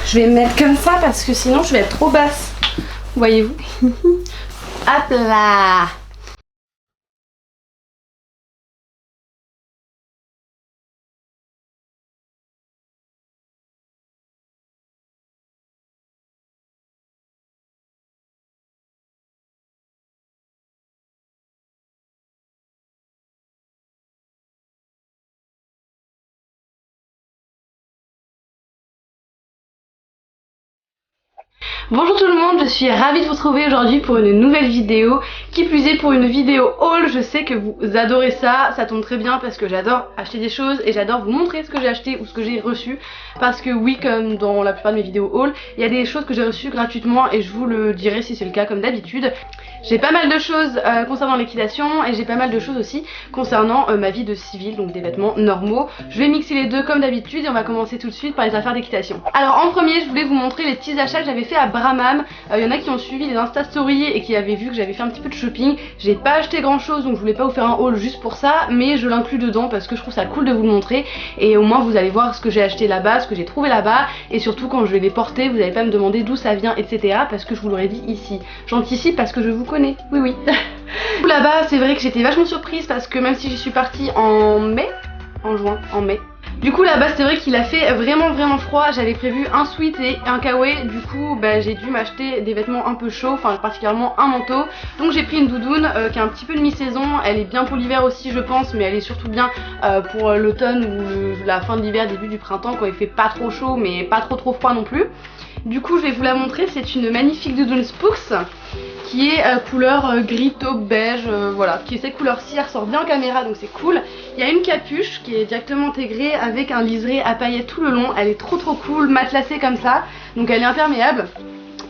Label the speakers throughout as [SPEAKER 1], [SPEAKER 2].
[SPEAKER 1] Je vais me mettre comme ça parce que sinon je vais être trop basse. Voyez-vous? Hop là! Bonjour tout le monde, je suis ravie de vous retrouver aujourd'hui pour une nouvelle vidéo. Qui plus est pour une vidéo haul, je sais que vous adorez ça, ça tombe très bien parce que j'adore acheter des choses et j'adore vous montrer ce que j'ai acheté ou ce que j'ai reçu. Parce que oui, comme dans la plupart de mes vidéos haul, il y a des choses que j'ai reçues gratuitement et je vous le dirai si c'est le cas comme d'habitude. J'ai pas mal de choses concernant l'équitation et j'ai pas mal de choses aussi concernant ma vie de civile, donc des vêtements normaux. Je vais mixer les deux comme d'habitude et on va commencer tout de suite par les affaires d'équitation. Alors en premier, je voulais vous montrer les petits achats que j'avais fait à Bramham. Il y en a qui ont suivi les Insta Stories et qui avaient vu que j'avais fait un petit peu de shopping. J'ai pas acheté grand chose donc je voulais pas vous faire un haul juste pour ça, mais je l'inclus dedans parce que je trouve ça cool de vous le montrer et au moins vous allez voir ce que j'ai acheté là-bas, ce que j'ai trouvé là-bas et surtout quand je vais les porter vous n'allez pas me demander d'où ça vient etc. parce que je vous l'aurais dit ici. J'anticipe parce que je vous connais, oui oui. Là-bas c'est vrai que j'étais vachement surprise parce que même si j'y suis partie en mai, en mai. Du coup là-bas c'est vrai qu'il a fait vraiment froid, j'avais prévu un sweat et un kawaii, du coup j'ai dû m'acheter des vêtements un peu chauds, enfin particulièrement un manteau. Donc j'ai pris une doudoune qui est un petit peu de mi-saison, elle est bien pour l'hiver aussi je pense, mais elle est surtout bien pour l'automne ou la fin de l'hiver, début du printemps quand il fait pas trop chaud mais pas trop froid non plus. Du coup je vais vous la montrer, c'est une magnifique doudoune Spooks qui est couleur gris taupe beige, voilà, qui est cette couleur-ci, elle ressort bien en caméra donc c'est cool. Il y a une capuche qui est directement intégrée avec un liseré à paillettes tout le long, elle est trop cool, matelassée comme ça, donc elle est imperméable.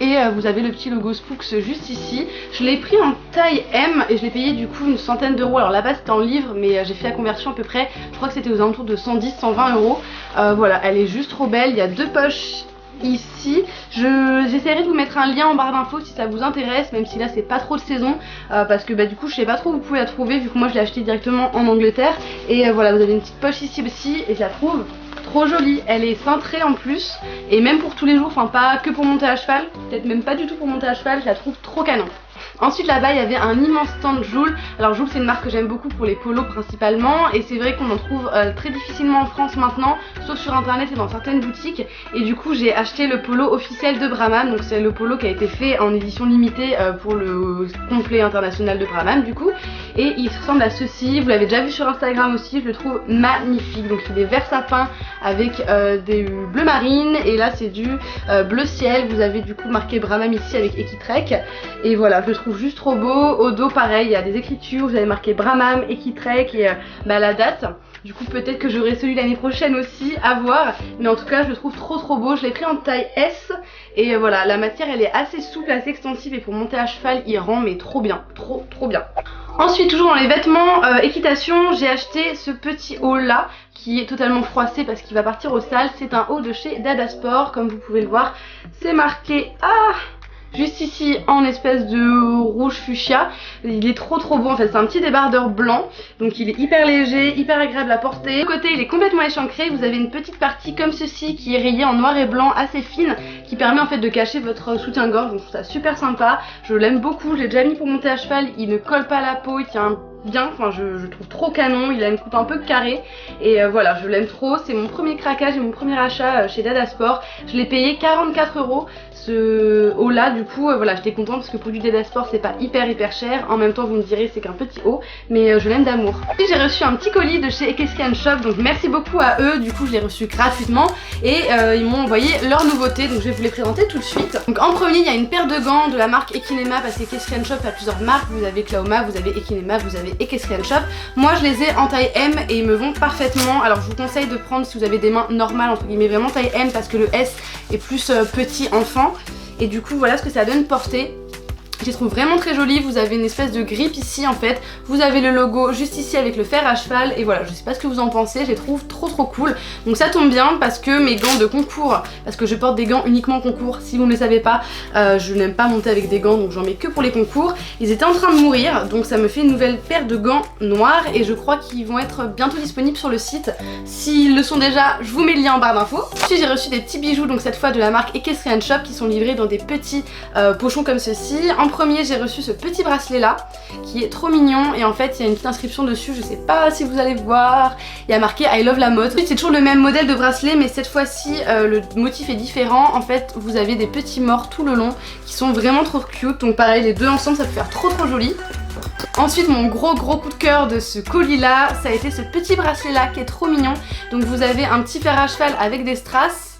[SPEAKER 1] Et vous avez le petit logo Spooks juste ici. Je l'ai pris en taille M et je l'ai payé du coup une centaine d'euros. Alors là-bas c'était en livres mais j'ai fait la conversion à peu près, je crois que c'était aux alentours de 110-120 euros. Voilà, elle est juste trop belle, il y a deux poches ici. J'essaierai de vous mettre un lien en barre d'infos si ça vous intéresse, même si là c'est pas trop de saison parce que du coup je sais pas trop où vous pouvez la trouver vu que moi je l'ai acheté directement en Angleterre. Et voilà, vous avez une petite poche ici aussi et je la trouve trop jolie, elle est cintrée en plus et même pour tous les jours, enfin pas que pour monter à cheval, peut-être même pas du tout pour monter à cheval, je la trouve trop canon. Ensuite là-bas il y avait un immense stand Joule. Alors Joule c'est une marque que j'aime beaucoup pour les polos principalement et c'est vrai qu'on en trouve très difficilement en France maintenant, sauf sur internet et dans certaines boutiques. Et du coup j'ai acheté le polo officiel de Bramham, donc c'est le polo qui a été fait en édition limitée pour le complet international de Bramham du coup. Et il ressemble à ceci, vous l'avez déjà vu sur Instagram aussi, je le trouve magnifique. Donc il est vert sapin avec des bleus marines et là c'est du bleu ciel. Vous avez du coup marqué Bramham ici avec Equitrek et voilà, je le trouve juste trop beau. Au dos pareil, il y a des écritures, vous avez marqué Bramham, Equitrek et la date. Du coup peut-être que j'aurai celui l'année prochaine aussi, à voir. Mais en tout cas je le trouve trop beau, je l'ai pris en taille S. Et voilà, la matière elle est assez souple, assez extensive et pour monter à cheval il rend mais trop bien, trop bien. Ensuite toujours dans les vêtements équitation, j'ai acheté ce petit haut là qui est totalement froissé parce qu'il va partir au sale. C'est un haut de chez Dada Sport, comme vous pouvez le voir, c'est marqué juste ici en espèce de rouge fuchsia. Il est trop beau en fait, c'est un petit débardeur blanc. Donc il est hyper léger, hyper agréable à porter. De côté il est complètement échancré, vous avez une petite partie comme ceci qui est rayée en noir et blanc assez fine, qui permet en fait de cacher votre soutien-gorge. Donc je trouve ça super sympa, je l'aime beaucoup, je l'ai déjà mis pour monter à cheval, il ne colle pas à la peau, il tient bien, enfin je trouve trop canon, il a une coupe un peu carrée et voilà, je l'aime trop. C'est mon premier craquage et mon premier achat chez Dada Sport. Je l'ai payé 44 euros ce haut là, du coup voilà, j'étais contente parce que pour du Dada Sport c'est pas hyper cher. En même temps vous me direz c'est qu'un petit haut, mais je l'aime d'amour. Puis j'ai reçu un petit colis de chez Equestrian Shop, donc merci beaucoup à eux, du coup je l'ai reçu gratuitement et ils m'ont envoyé leurs nouveautés, donc je vais vous les présenter tout de suite. Donc en premier il y a une paire de gants de la marque Equinema parce qu'Equestrian Shop a plusieurs marques, vous avez Klaoma, vous avez Equinema, vous avez Equestrian Shop. Moi je les ai en taille M et ils me vont parfaitement. Alors je vous conseille de prendre si vous avez des mains normales entre guillemets, vraiment taille M parce que le S est plus petit enfant. Et du coup voilà ce que ça donne porter. Je les trouve vraiment très jolies, vous avez une espèce de grippe ici en fait, vous avez le logo juste ici avec le fer à cheval et voilà, je sais pas ce que vous en pensez, je les trouve trop cool. Donc ça tombe bien parce que mes gants de concours, parce que je porte des gants uniquement en concours, si vous ne le savez pas, je n'aime pas monter avec des gants donc j'en mets que pour les concours. Ils étaient en train de mourir donc ça me fait une nouvelle paire de gants noirs et je crois qu'ils vont être bientôt disponibles sur le site. S'ils le sont déjà, je vous mets le lien en barre d'infos. Ensuite j'ai reçu des petits bijoux, donc cette fois de la marque Equestrian Shop, qui sont livrés dans des petits pochons comme ceci. En premier j'ai reçu ce petit bracelet là qui est trop mignon et en fait il y a une petite inscription dessus, je sais pas si vous allez voir, il y a marqué I love la mode. C'est toujours le même modèle de bracelet mais cette fois-ci le motif est différent. En fait vous avez des petits morts tout le long qui sont vraiment trop cute, donc pareil les deux ensemble ça peut faire trop joli. Ensuite mon gros coup de cœur de ce colis là, ça a été ce petit bracelet là qui est trop mignon. Donc vous avez un petit fer à cheval avec des strass.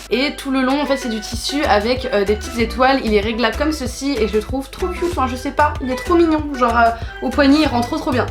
[SPEAKER 1] Et tout le long en fait c'est du tissu avec des petites étoiles, il est réglable comme ceci et je le trouve trop cute, enfin je sais pas, il est trop mignon, genre au poignet il rend trop bien.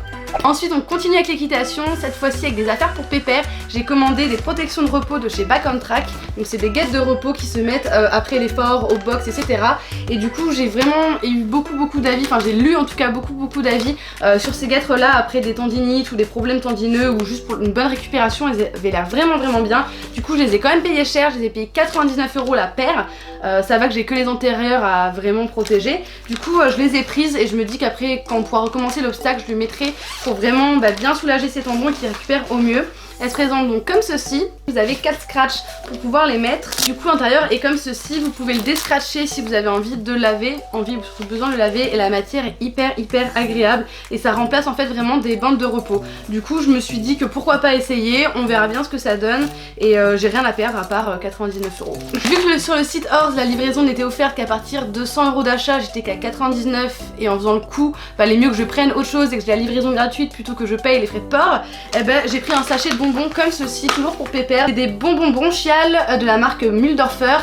[SPEAKER 1] Ensuite on continue avec l'équitation, cette fois-ci avec des affaires pour Pépère. J'ai commandé des protections de repos de chez Back on Track, donc c'est des guettes de repos qui se mettent après l'effort, au box etc. Et du coup j'ai vraiment eu beaucoup d'avis, enfin j'ai lu en tout cas beaucoup d'avis sur ces guêtres là après des tendinites ou des problèmes tendineux ou juste pour une bonne récupération. Elles avaient l'air vraiment bien. Du coup je les ai quand même payées cher, je les ai payées 99 € la paire. Ça va que j'ai que les antérieures à vraiment protéger. Du coup je les ai prises et je me dis qu'après quand on pourra recommencer l'obstacle je le mettrai pour vraiment bien soulager ces tendons et qu'ils récupèrent au mieux. Elles se présentent donc comme ceci, vous avez 4 scratchs pour pouvoir les mettre. Du coup l'intérieur est comme ceci, vous pouvez le déscratcher si vous avez envie de le laver, besoin de le laver et la matière est hyper agréable et ça remplace en fait vraiment des bandes de repos. Du coup je me suis dit que pourquoi pas essayer, on verra bien ce que ça donne et j'ai rien à perdre à part 99 €. Vu que sur le site Horse la livraison n'était offerte qu'à partir de 100 € d'achat, j'étais qu'à 99 et en faisant le coup, fallait mieux que je prenne autre chose et que j'ai la livraison gratuite plutôt que je paye les frais de port, et j'ai pris un sachet de bonbons comme ceci, toujours pour Pépère. C'est des bonbons bronchiales de la marque Mühldorfer.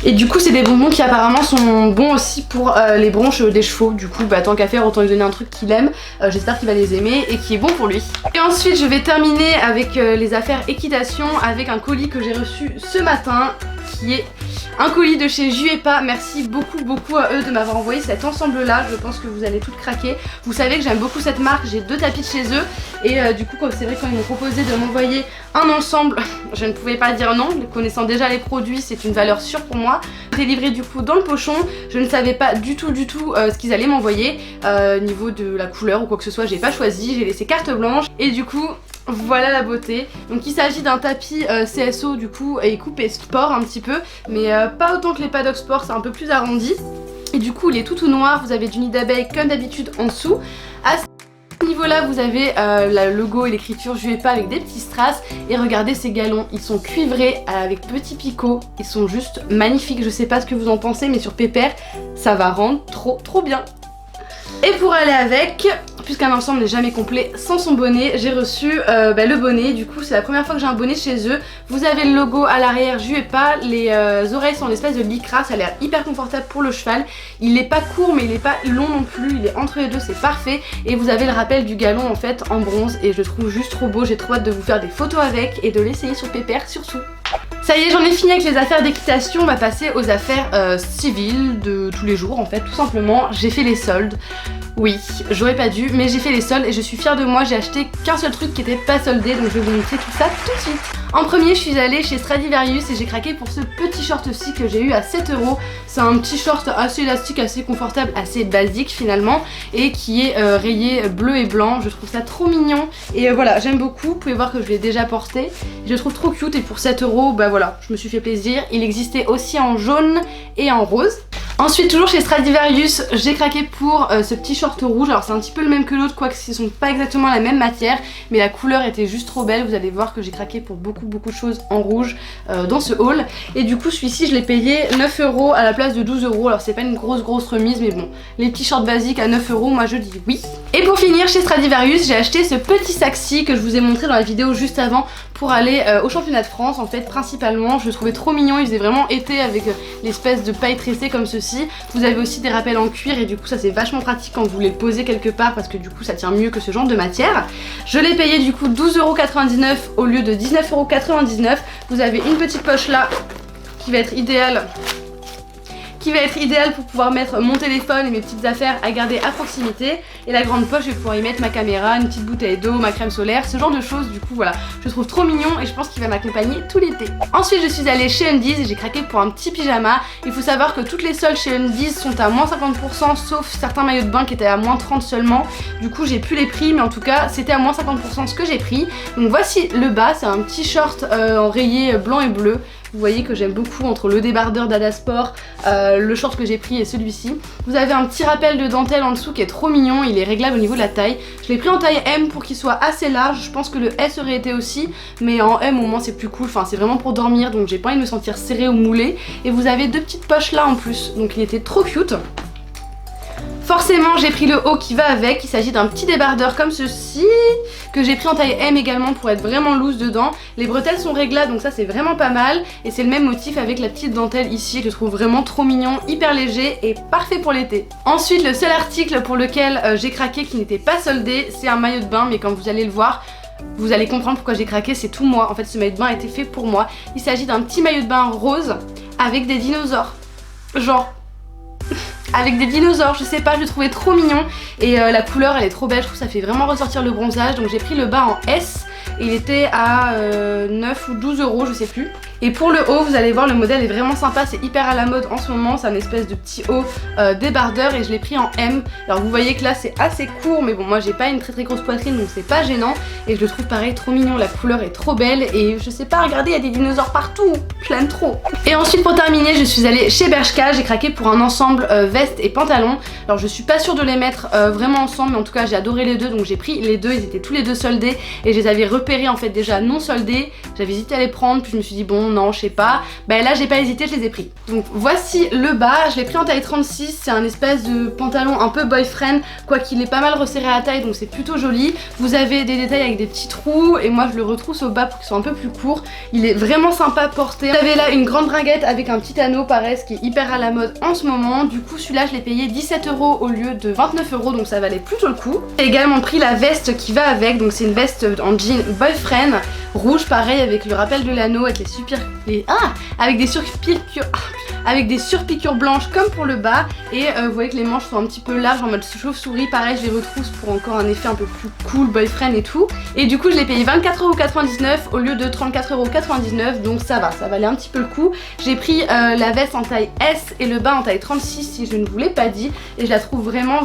[SPEAKER 1] Et du coup c'est des bonbons qui apparemment sont bons aussi pour les bronches des chevaux. Du coup tant qu'à faire autant lui donner un truc qu'il aime. J'espère qu'il va les aimer et qui est bon pour lui. Et ensuite je vais terminer avec les affaires équitation avec un colis que j'ai reçu ce matin qui est un colis de chez Juepa. Merci beaucoup à eux de m'avoir envoyé cet ensemble là, je pense que vous allez toutes craquer. Vous savez que j'aime beaucoup cette marque, j'ai 2 tapis de chez eux et du coup c'est vrai quand ils m'ont proposé de m'envoyer un ensemble, je ne pouvais pas dire non, connaissant déjà les produits c'est une valeur sûre pour moi. J'ai livré du coup dans le pochon, je ne savais pas du tout ce qu'ils allaient m'envoyer, niveau de la couleur ou quoi que ce soit j'ai pas choisi, j'ai laissé carte blanche et du coup voilà la beauté. Donc il s'agit d'un tapis CSO du coup et coupé sport un petit peu mais pas autant que les paddocks sport, c'est un peu plus arrondi et du coup il est tout noir, vous avez du nid d'abeille comme d'habitude en dessous. À ce niveau là vous avez le logo et l'écriture Juepa avec des petits strass et regardez ces galons, ils sont cuivrés avec petits picots, ils sont juste magnifiques, je sais pas ce que vous en pensez mais sur Pépère ça va rendre trop bien. Et pour aller avec, puisqu'un ensemble n'est jamais complet sans son bonnet, j'ai reçu le bonnet. Du coup c'est la première fois que j'ai un bonnet chez eux. Vous avez le logo à l'arrière Juepa, les oreilles sont en espèce de lycra, ça a l'air hyper confortable pour le cheval. Il n'est pas court mais il n'est pas long non plus, il est entre les deux, c'est parfait. Et vous avez le rappel du galon en fait en bronze et je le trouve juste trop beau. J'ai trop hâte de vous faire des photos avec et de l'essayer sur Pépère surtout. Ça y est, j'en ai fini avec les affaires d'équitation, on va passer aux affaires civiles de tous les jours en fait, tout simplement. J'ai fait les soldes, oui, j'aurais pas dû, mais j'ai fait les soldes et je suis fière de moi, j'ai acheté qu'un seul truc qui était pas soldé, donc je vais vous montrer tout ça tout de suite. En premier, je suis allée chez Stradivarius et j'ai craqué pour ce petit short-ci que j'ai eu à 7 €. C'est un petit short assez élastique, assez confortable, assez basique finalement et qui est rayé bleu et blanc. Je trouve ça trop mignon et voilà, j'aime beaucoup. Vous pouvez voir que je l'ai déjà porté. Je le trouve trop cute et pour 7 €, voilà, je me suis fait plaisir. Il existait aussi en jaune et en rose. Ensuite, toujours chez Stradivarius, j'ai craqué pour ce petit short rouge. Alors c'est un petit peu le même que l'autre, quoique ce ne sont pas exactement la même matière, mais la couleur était juste trop belle. Vous allez voir que j'ai craqué pour beaucoup de choses en rouge dans ce haul. Et du coup celui-ci je l'ai payé 9 € à la place de 12 €. Alors c'est pas une grosse remise, mais bon, les petits shorts basiques à 9 €, moi je dis oui. Et pour finir, chez Stradivarius, j'ai acheté ce petit sac-ci que je vous ai montré dans la vidéo juste avant pour aller au championnat de France en fait principalement. Je le trouvais trop mignon, il faisait vraiment été avec l'espèce de paille tressée comme ceci. Vous avez aussi des rappels en cuir et du coup ça c'est vachement pratique quand vous les posez quelque part parce que du coup ça tient mieux que ce genre de matière. Je l'ai payé du coup 12,99 € au lieu de 19,99 €. Vous avez une petite poche là qui va être idéale qui va être idéal pour pouvoir mettre mon téléphone et mes petites affaires à garder à proximité. Et la grande poche, je vais pouvoir y mettre ma caméra, une petite bouteille d'eau, ma crème solaire, ce genre de choses. Du coup voilà, je le trouve trop mignon et je pense qu'il va m'accompagner tout l'été. Ensuite je suis allée chez Undies et j'ai craqué pour un petit pyjama. Il faut savoir que toutes les soldes chez Undies sont à moins 50% sauf certains maillots de bain qui étaient à moins 30 seulement. Du coup j'ai plus les prix, mais en tout cas c'était à moins 50% ce que j'ai pris. Donc voici le bas, c'est un petit short en rayé blanc et bleu. Vous voyez que j'aime beaucoup entre le débardeur d'Ada Sport, le short que j'ai pris et celui-ci. Vous avez un petit rappel de dentelle en dessous qui est trop mignon, il est réglable au niveau de la taille. Je l'ai pris en taille M pour qu'il soit assez large, je pense que le S aurait été aussi, mais en M au moins c'est plus cool, enfin c'est vraiment pour dormir, donc j'ai pas envie de me sentir serrée ou moulée. Et vous avez deux petites poches là en plus, donc il était trop cute. Forcément j'ai pris le haut qui va avec, il s'agit d'un petit débardeur comme ceci que j'ai pris en taille M également pour être vraiment loose dedans. Les bretelles sont réglables donc ça c'est vraiment pas mal et c'est le même motif avec la petite dentelle ici que je trouve vraiment trop mignon, hyper léger et parfait pour l'été. Ensuite le seul article pour lequel j'ai craqué qui n'était pas soldé, c'est un maillot de bain, mais quand vous allez le voir vous allez comprendre pourquoi j'ai craqué, c'est tout moi. En fait ce maillot de bain a été fait pour moi. Il s'agit d'un petit maillot de bain rose avec des dinosaures, genre avec des dinosaures, je sais pas, je le trouvais trop mignon et la couleur elle est trop belle, je trouve que ça fait vraiment ressortir le bronzage. Donc j'ai pris le bas en S et il était à 9 ou 12 euros, je sais plus. Et pour le haut, vous allez voir, le modèle est vraiment sympa, c'est hyper à la mode en ce moment, c'est un espèce de petit haut débardeur et je l'ai pris en M. Alors vous voyez que là c'est assez court, mais bon moi j'ai pas une très grosse poitrine donc c'est pas gênant et je le trouve pareil trop mignon, la couleur est trop belle et je sais pas, regardez il y a des dinosaures partout, je l'aime trop. Et ensuite pour terminer je suis allée chez Bershka, j'ai craqué pour un ensemble veste et pantalon. Alors je suis pas sûre de les mettre vraiment ensemble, mais en tout cas j'ai adoré les deux donc j'ai pris les deux, ils étaient tous les deux soldés et je les avais repérés en fait déjà non soldés. J'avais hésité à les prendre puis je me suis dit bon non je sais pas, ben là j'ai pas hésité, je les ai pris. Donc voici le bas, je l'ai pris en taille 36, c'est un espèce de pantalon un peu boyfriend, quoiqu'il est pas mal resserré à la taille donc c'est plutôt joli. Vous avez des détails avec des petits trous et moi je le retrousse au bas pour qu'il soit un peu plus court. Il est vraiment sympa à porter. Vous avez là une grande bringuette avec un petit anneau pareil, ce qui est hyper à la mode en ce moment. Du coup celui-là je l'ai payé 17 euros au lieu de 29 euros donc ça valait plutôt le coup. J'ai également pris la veste qui va avec, donc c'est une veste en jean boyfriend rouge pareil avec le rappel de l'anneau avec avec des surpiqûres blanches comme pour le bas et vous voyez que les manches sont un petit peu larges en mode chauve-souris, pareil je les retrousse pour encore un effet un peu plus cool boyfriend et tout. Et du coup je l'ai payé 24,99 € au lieu de 34,99 €, donc ça va, ça valait un petit peu le coup. J'ai pris la veste en taille S et le bas en taille 36 si je ne vous l'ai pas dit et je la trouve vraiment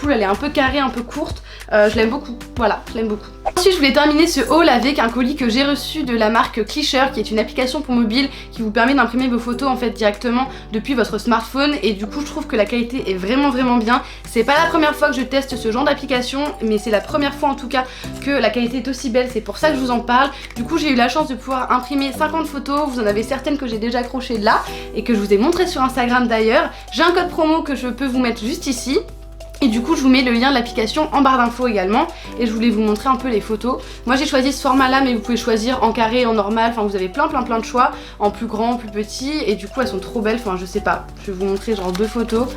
[SPEAKER 1] cool, elle est un peu carrée, un peu courte, je l'aime beaucoup, voilà, je l'aime beaucoup. Ensuite je voulais terminer ce haul avec un colis que j'ai reçu de la marque Clisher qui est une application pour mobile qui vous permet d'imprimer vos photos en fait directement depuis votre smartphone et du coup je trouve que la qualité est vraiment bien. C'est pas la première fois que je teste ce genre d'application mais c'est la première fois en tout cas que la qualité est aussi belle, c'est pour ça que je vous en parle. Du coup j'ai eu la chance de pouvoir imprimer 50 photos, vous en avez certaines que j'ai déjà accrochées là et que je vous ai montré sur Instagram d'ailleurs. J'ai un code promo que je peux vous mettre juste ici. Et du coup je vous mets le lien de l'application en barre d'infos également et je voulais vous montrer un peu les photos. Moi j'ai choisi ce format là mais vous pouvez choisir en carré, en normal, enfin vous avez plein de choix, en plus grand, en plus petit et du coup elles sont trop belles, enfin je sais pas, je vais vous montrer genre deux photos.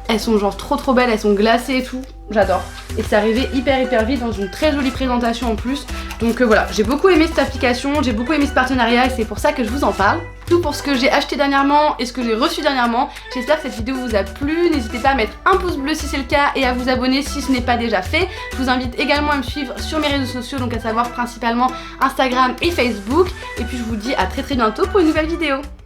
[SPEAKER 1] Elles sont genre trop belles, elles sont glacées et tout, j'adore. Et c'est arrivé hyper vite dans une très jolie présentation en plus. Donc voilà, j'ai beaucoup aimé cette application, j'ai beaucoup aimé ce partenariat et c'est pour ça que je vous en parle. Tout pour ce que j'ai acheté dernièrement et ce que j'ai reçu dernièrement. J'espère que cette vidéo vous a plu, n'hésitez pas à mettre un pouce bleu si c'est le cas et à vous abonner si ce n'est pas déjà fait. Je vous invite également à me suivre sur mes réseaux sociaux, donc à savoir principalement Instagram et Facebook. Et puis je vous dis à très bientôt pour une nouvelle vidéo.